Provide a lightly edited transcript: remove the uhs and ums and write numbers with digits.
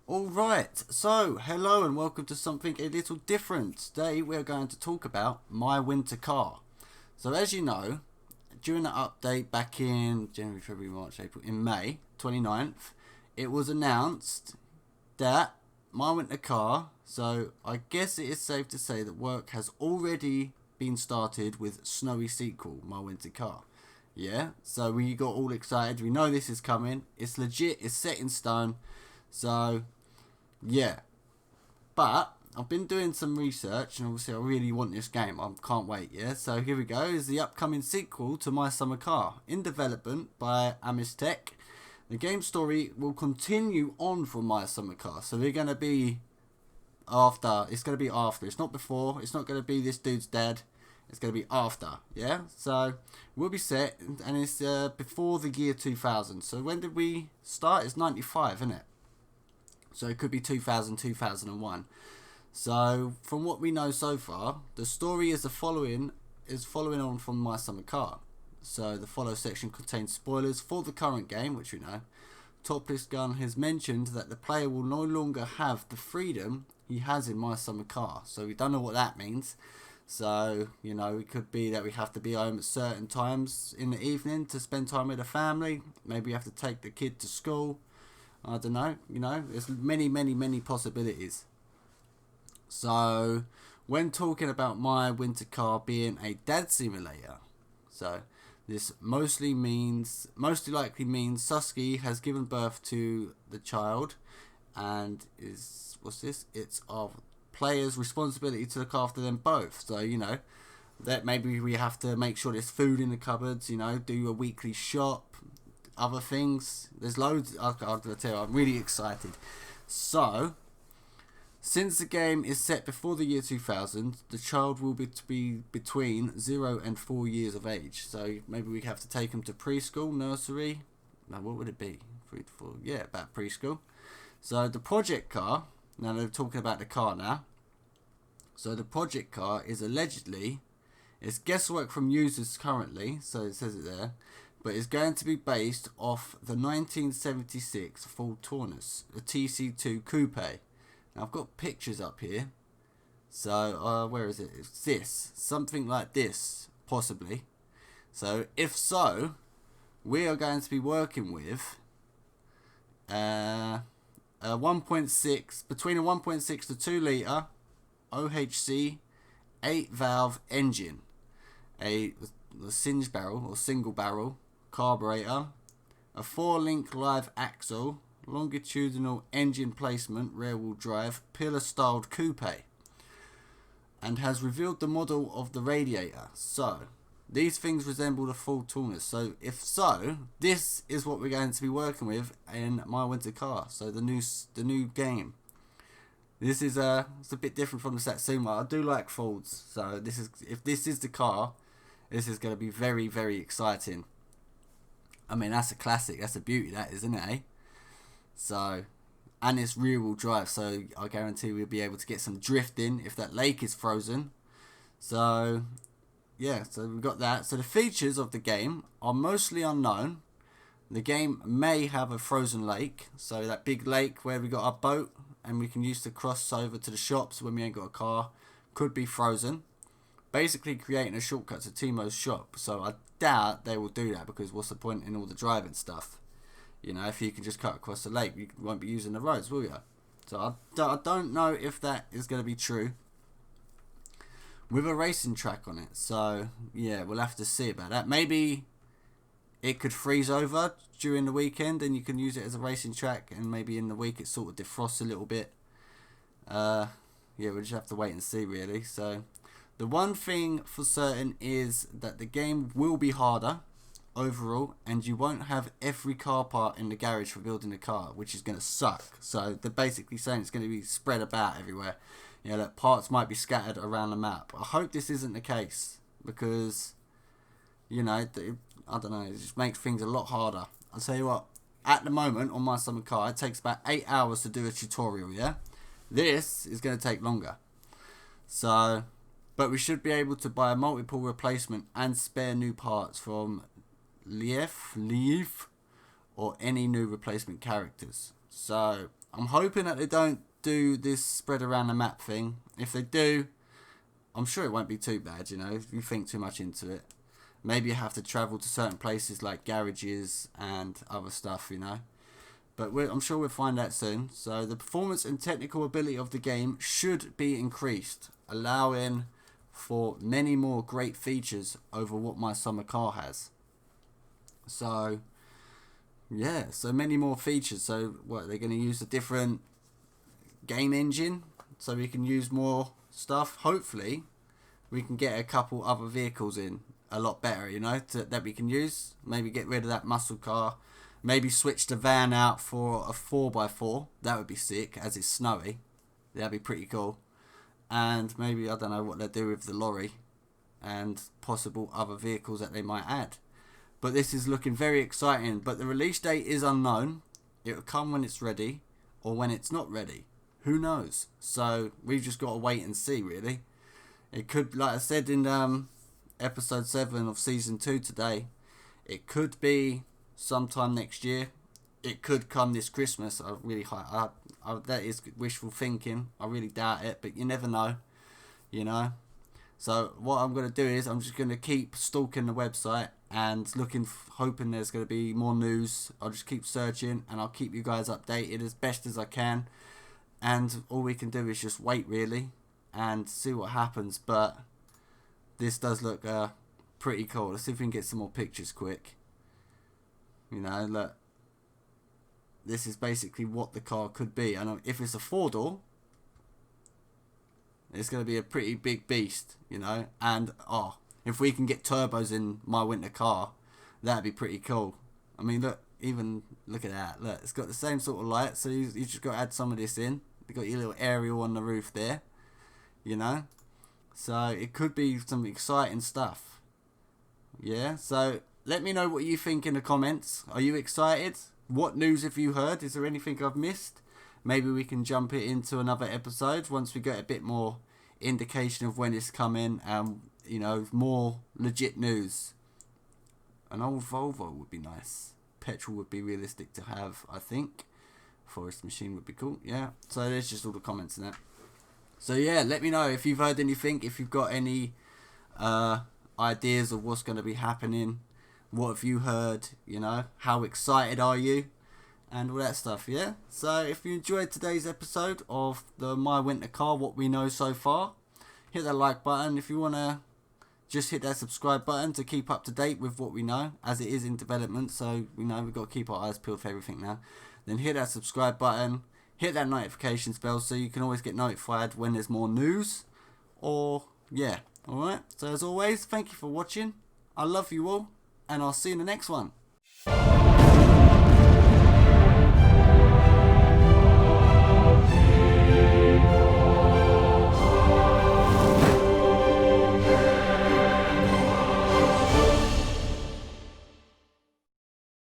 Alright, so hello and welcome to something a little different. Today we're going to talk about my winter car. So as you know, during the update back in January, February, March, April, in May 29th, it was announced that my winter car, so I guess it is safe to say that work has already been started with Snowy Sequel, my winter car. Yeah, so we got all excited, we know this is coming, it's legit, it's set in stone, so yeah, but I've been doing some research, and obviously I really want this game. I can't wait. Yeah, so here we go. Is the upcoming sequel to My Summer Car in development by Amistech. The game story will continue on from My Summer Car, so we're gonna be after. It's gonna be after. It's not before. It's not gonna be this dude's dead. It's gonna be after. Yeah, so we'll be set, and it's before the year 2000. So when did we start? It's 95, isn't it? So it could be 2000, 2001. So from what we know so far, the story is following on from My Summer Car. So the follow section contains spoilers for the current game, which we know. Topless Gun has mentioned that the player will no longer have the freedom he has in My Summer Car. So we don't know what that means. So, you know, it could be that we have to be home at certain times in the evening to spend time with the family. Maybe we have to take the kid to school. I don't know, there's many possibilities. So, when talking about my winter car being a dad simulator, so this mostly likely means Susky has given birth to the child, and it's our player's responsibility to look after them both. So, that maybe we have to make sure there's food in the cupboards, do a weekly shop, other things. There's loads. I'll tell you, I'm really excited. So, since the game is set before the year 2000, the child will be between 0 and 4 years of age. So maybe we have to take him to preschool, nursery. Now, what would it be? 3 to 4. Yeah, about preschool. So the project car. Now they're talking about the car now. So the project car is allegedly, it's guesswork from users currently. So it says it there. But it's going to be based off the 1976 Ford Taunus, a TC2 Coupe. Now I've got pictures up here. So, where is it? It's this. Something like this, possibly. So, if so, we are going to be working with a 1.6, between a 1.6 to 2 litre OHC 8 valve engine. A single barrel carburetor, a 4-link live axle, longitudinal engine placement, rear wheel drive, pillar styled coupe, and has revealed the model of the radiator. So these things resemble the Ford Taunus. So if so, this is what we're going to be working with in my winter car. So the new game. This is it's a bit different from the Satsuma. I do like Fords, so if this is the car, this is going to be very, very exciting. I mean, that's a classic. That's a beauty, that is, isn't it, eh? So, and it's rear-wheel drive, so I guarantee we'll be able to get some drifting if that lake is frozen. So, yeah, so we've got that. So the features of the game are mostly unknown. The game may have a frozen lake, so that big lake where we got our boat and we can use to cross over to the shops when we ain't got a car could be frozen. Basically creating a shortcut to Timo's shop. So I doubt they will do that, because what's the point in all the driving stuff? If you can just cut across the lake, you won't be using the roads, will you? So I don't know if that is going to be true. With a racing track on it. So, yeah, we'll have to see about that. Maybe it could freeze over during the weekend and you can use it as a racing track, and maybe in the week it sort of defrosts a little bit. Yeah, we'll just have to wait and see, really. So, the one thing for certain is that the game will be harder overall, and you won't have every car part in the garage for building a car, which is going to suck. So they're basically saying it's going to be spread about everywhere. That parts might be scattered around the map. I hope this isn't the case, because, I don't know, it just makes things a lot harder. I'll tell you what, at the moment on My Summer Car, it takes about 8 hours to do a tutorial, yeah? This is going to take longer. So, but we should be able to buy a multiple replacement and spare new parts from Leaf, or any new replacement characters. So I'm hoping that they don't do this spread around the map thing. If they do, I'm sure it won't be too bad, you know, if you think too much into it. Maybe you have to travel to certain places like garages and other stuff, you know. But I'm sure we'll find out soon. So the performance and technical ability of the game should be increased, allowing for many more great features over what my summer car has. So, yeah, so many more features. So what, they're going to use a different game engine so we can use more stuff. Hopefully, we can get a couple other vehicles in a lot better, you know, that we can use. Maybe get rid of that muscle car. Maybe switch the van out for a 4x4. That would be sick, as it's snowy. That'd be pretty cool. And maybe, I don't know what they'll do with the lorry and possible other vehicles that they might add. But this is looking very exciting. But the release date is unknown. It will come when it's ready or when it's not ready. Who knows? So we've just got to wait and see, really. It could, like I said in episode 7 of season 2 today, it could be sometime next year. It could come this Christmas. That is wishful thinking. I really doubt it, but you never know, you know. So what I'm going to do is I'm just going to keep stalking the website and hoping there's going to be more news. I'll just keep searching and I'll keep you guys updated as best as I can. And all we can do is just wait, really, and see what happens. But this does look pretty cool. Let's see if we can get some more pictures quick. You know, look. This is basically what the car could be. And if it's a 4-door, it's going to be a pretty big beast, you know. And, if we can get turbos in my winter car, that'd be pretty cool. I mean, look at that. Look, it's got the same sort of light, so you just got to add some of this in. You got your little aerial on the roof there, you know. So it could be some exciting stuff. Yeah, so let me know what you think in the comments. Are you excited? What news have you heard? Is there anything I've missed? Maybe we can jump it into another episode once we get a bit more indication of when it's coming and, you know, more legit news. An old Volvo would be nice. Petrol would be realistic to have, I think. Forest machine would be cool, yeah. So there's just all the comments in that. So yeah, let me know if you've heard anything, if you've got any ideas of what's going to be happening. What have you heard, you know? How excited are you? And all that stuff, yeah? So if you enjoyed today's episode of the My Winter Car, what we know so far, hit that like button. If you want to just hit that subscribe button to keep up to date with what we know, as it is in development, so we know we've got to keep our eyes peeled for everything now. Then hit that subscribe button, hit that notifications bell so you can always get notified when there's more news. Or, yeah, alright? So as always, thank you for watching. I love you all, and I'll see you in the next one.